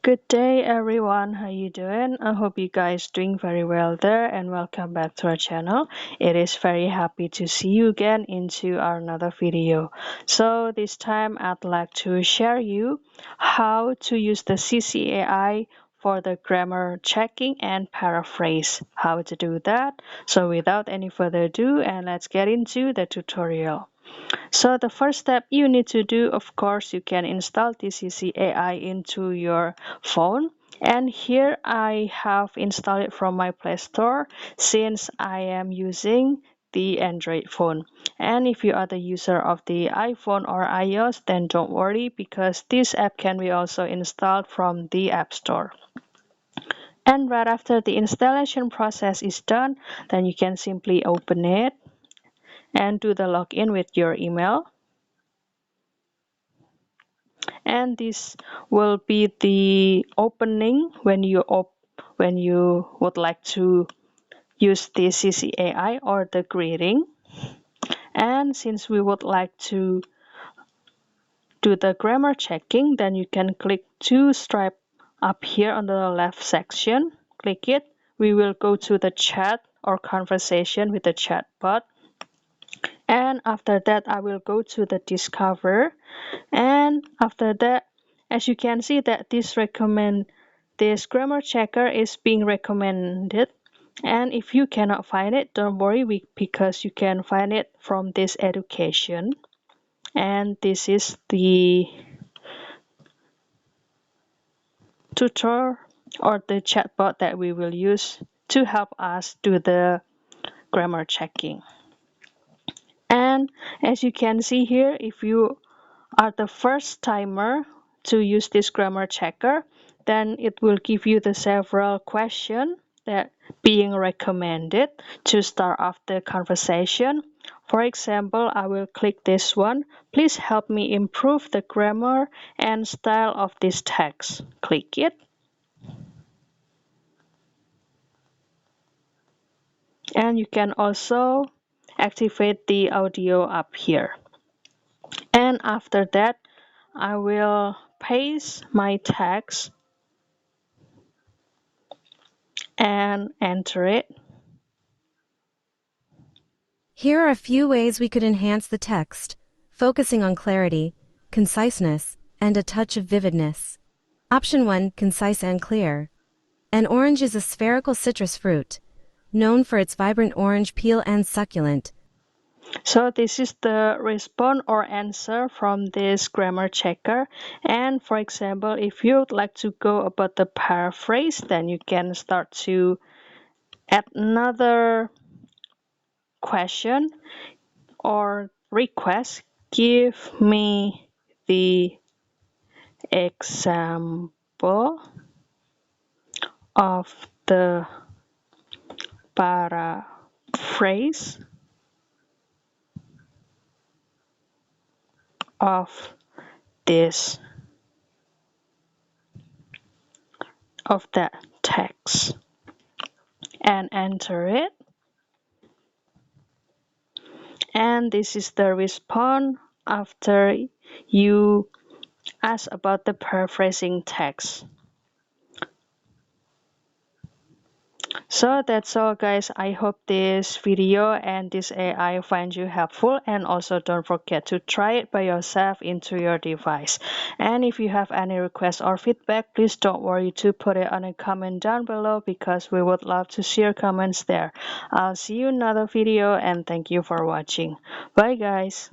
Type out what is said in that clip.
Good day everyone, how you doing? I hope you guys doing very well there and welcome back to our channel. It is very happy to see you again into our another video. So this time I'd like to share you how to use the Cici AI for the grammar checking and paraphrase. How to do that. So without any further ado, and let's get into the tutorial. So the first step you need to do, of course, you can install Cici AI into your phone. And here I have installed it from my Play Store since I am using the Android phone. And if you are the user of the iPhone or iOS, then don't worry because this app can be also installed from the App Store. And right after the installation process is done, then you can simply open it and do the login with your email. And this will be the opening when you would like to use the Cici AI or the greeting. And since we would like to do the grammar checking, then you can click two stripe up here on the left section. Click it. We will go to the chat or conversation with the chatbot. And after that, I will go to the discover. And after that, as you can see that this grammar checker is being recommended. And if you cannot find it, don't worry because you can find it from this education. And this is the tutor or the chatbot that we will use to help us do the grammar checking. And as you can see here, if you are the first timer to use this grammar checker, then it will give you the several questions that being recommended to start off the conversation. For example, I will click this one. Please help me improve the grammar and style of this text. Click it. And you can also activate the audio up here. And after that, I will paste my text and enter it. Here are a few ways we could enhance the text, focusing on clarity, conciseness, and a touch of vividness. Option 1, concise and clear. An orange is a spherical citrus fruit, known for its vibrant orange peel and succulent. So this is the response or answer from this grammar checker. And for example, if you would like to go about the paraphrase, then you can start to add another question or request. Give me the example of the paraphrase of this of that text and enter it. And this is the response after you ask about the paraphrasing text. So that's all guys. I hope this video and this AI finds you helpful, and also don't forget to try it by yourself into your device. And if you have any requests or feedback, please don't worry to put it on a comment down below because we would love to see your comments there. I'll see you in another video and thank you for watching. Bye guys.